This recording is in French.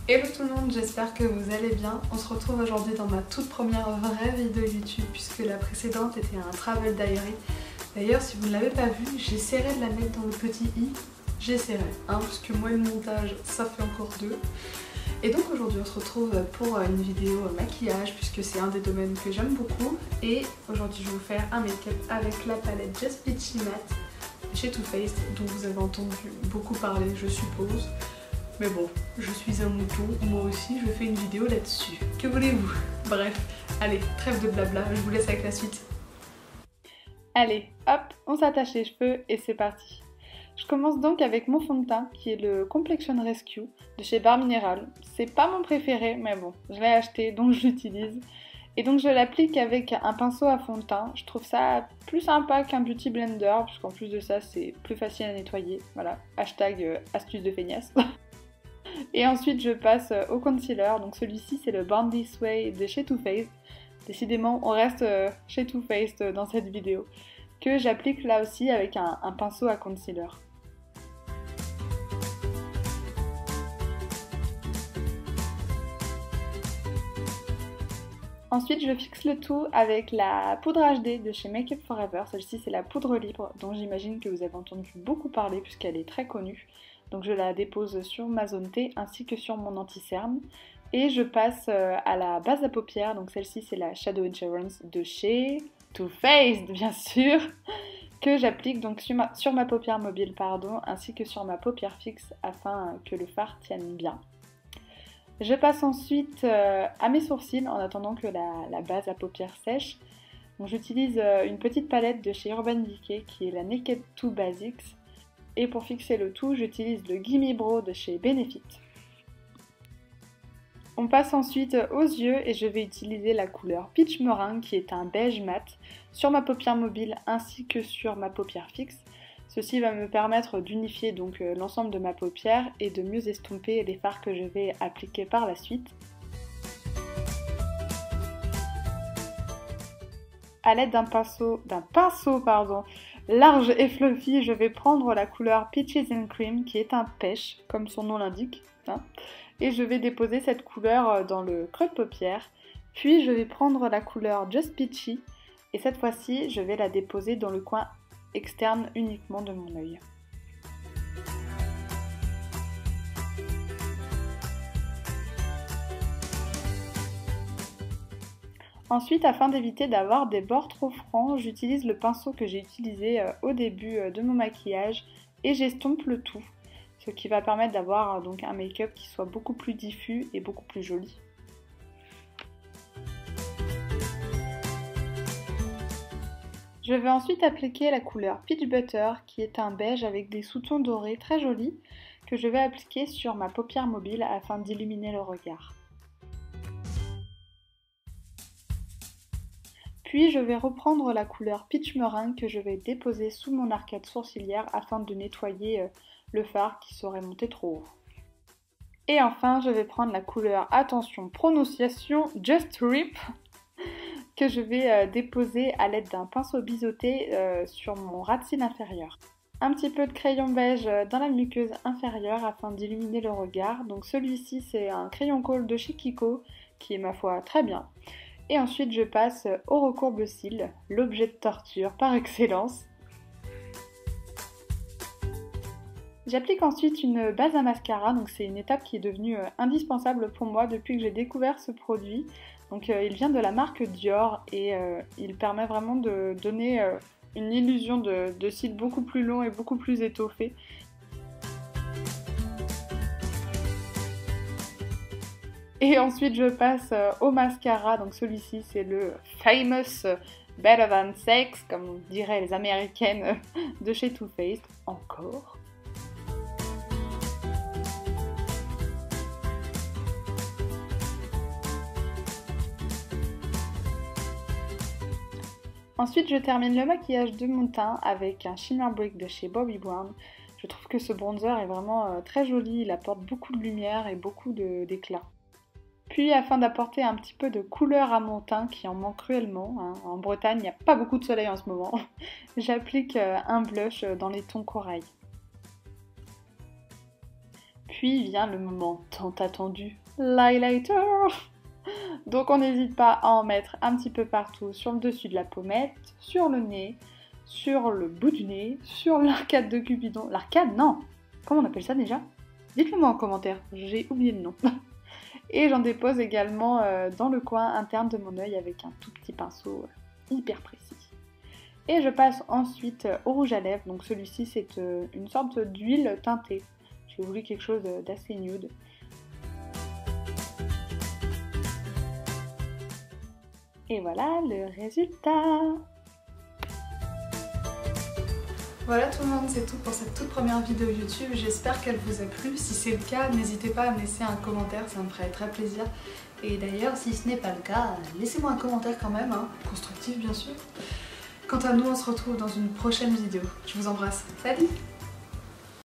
Hello tout le monde, j'espère que vous allez bien. On se retrouve aujourd'hui dans ma toute première vraie vidéo YouTube puisque la précédente était un travel diary. D'ailleurs, si vous ne l'avez pas vue, j'essaierai de la mettre dans le petit i. J'essaierai, puisque moi le montage, ça fait encore deux. Et donc aujourd'hui on se retrouve pour une vidéo maquillage puisque c'est un des domaines que j'aime beaucoup. Et aujourd'hui je vais vous faire un make-up avec la palette Just Peachy Matte chez Too Faced dont vous avez entendu beaucoup parler je suppose. Mais bon, je suis un mouton, moi aussi je fais une vidéo là-dessus. Que voulez-vous? Bref, allez, trêve de blabla, je vous laisse avec la suite. Allez, hop, on s'attache les cheveux et c'est parti. Je commence donc avec mon fond de teint qui est le Complexion Rescue de chez Barre Minéral. C'est pas mon préféré, mais bon, je l'ai acheté donc je l'utilise. Et donc je l'applique avec un pinceau à fond de teint. Je trouve ça plus sympa qu'un beauty blender, puisqu'en plus de ça c'est plus facile à nettoyer. Voilà, hashtag astuce de feignasse. Et ensuite je passe au concealer, donc celui-ci c'est le Born This Way de chez Too Faced. Décidément on reste chez Too Faced dans cette vidéo, que j'applique là aussi avec un pinceau à concealer. Ensuite je fixe le tout avec la poudre HD de chez Make Up For Ever. Celle-ci c'est la poudre libre dont j'imagine que vous avez entendu beaucoup parler puisqu'elle est très connue. Donc je la dépose sur ma zone T ainsi que sur mon anti-cerne. Et je passe à la base à paupières, donc celle-ci c'est la Shadow Insurance de chez Too Faced bien sûr, que j'applique donc sur ma paupière mobile ainsi que sur ma paupière fixe afin que le fard tienne bien. Je passe ensuite à mes sourcils en attendant que la base à paupières sèche. Donc j'utilise une petite palette de chez Urban Decay qui est la Naked 2 Basics. Et pour fixer le tout, j'utilise le Gimme Brow de chez Benefit. On passe ensuite aux yeux et je vais utiliser la couleur Peach Meringue qui est un beige mat sur ma paupière mobile ainsi que sur ma paupière fixe. Ceci va me permettre d'unifier donc l'ensemble de ma paupière et de mieux estomper les fards que je vais appliquer par la suite. À l'aide d'un pinceau large et fluffy, je vais prendre la couleur Peaches and Cream qui est un pêche, comme son nom l'indique. Et je vais déposer cette couleur dans le creux de paupière. Puis je vais prendre la couleur Just Peachy et cette fois-ci, je vais la déposer dans le coin externe uniquement de mon œil. Ensuite, afin d'éviter d'avoir des bords trop francs, j'utilise le pinceau que j'ai utilisé au début de mon maquillage et j'estompe le tout, ce qui va permettre d'avoir donc un make-up qui soit beaucoup plus diffus et beaucoup plus joli. Je vais ensuite appliquer la couleur Peach Butter qui est un beige avec des sous-tons dorés très jolis que je vais appliquer sur ma paupière mobile afin d'illuminer le regard. Puis je vais reprendre la couleur Peach Meringue que je vais déposer sous mon arcade sourcilière afin de nettoyer le fard qui serait monté trop haut. Et enfin je vais prendre la couleur, attention prononciation, Just Rip que je vais déposer à l'aide d'un pinceau biseauté sur mon ras de cils inférieur. Un petit peu de crayon beige dans la muqueuse inférieure afin d'illuminer le regard. Donc celui-ci c'est un crayon colle de chez Kiko qui est ma foi très bien. Et ensuite je passe au recourbe-cils, l'objet de torture par excellence. J'applique ensuite une base à mascara, donc c'est une étape qui est devenue indispensable pour moi depuis que j'ai découvert ce produit. Donc il vient de la marque Dior et il permet vraiment de donner une illusion de cils beaucoup plus long et beaucoup plus étoffé. Et ensuite je passe au mascara, donc celui-ci c'est le Famous Better Than Sex, comme diraient les américaines de chez Too Faced, encore. Ensuite je termine le maquillage de mon teint avec un Shimmer Brick de chez Bobbi Brown. Je trouve que ce bronzer est vraiment très joli, il apporte beaucoup de lumière et beaucoup d'éclat. Puis afin d'apporter un petit peu de couleur à mon teint qui en manque cruellement, en Bretagne il n'y a pas beaucoup de soleil en ce moment, j'applique un blush dans les tons corail. Puis vient le moment tant attendu, l'highlighter. Donc on n'hésite pas à en mettre un petit peu partout, sur le dessus de la pommette, sur le nez, sur le bout du nez, sur l'arcade de Cupidon. L'arcade, non! Comment on appelle ça déjà? Dites-le moi en commentaire, j'ai oublié le nom. Et j'en dépose également dans le coin interne de mon œil avec un tout petit pinceau hyper précis. Et je passe ensuite au rouge à lèvres, donc celui-ci c'est une sorte d'huile teintée. J'ai voulu quelque chose d'assez nude. Et voilà le résultat! Voilà tout le monde, c'est tout pour cette toute première vidéo YouTube. J'espère qu'elle vous a plu. Si c'est le cas, n'hésitez pas à me laisser un commentaire, ça me ferait très plaisir. Et d'ailleurs, si ce n'est pas le cas, laissez-moi un commentaire quand même, hein, constructif bien sûr. Quant à nous, on se retrouve dans une prochaine vidéo. Je vous embrasse. Salut!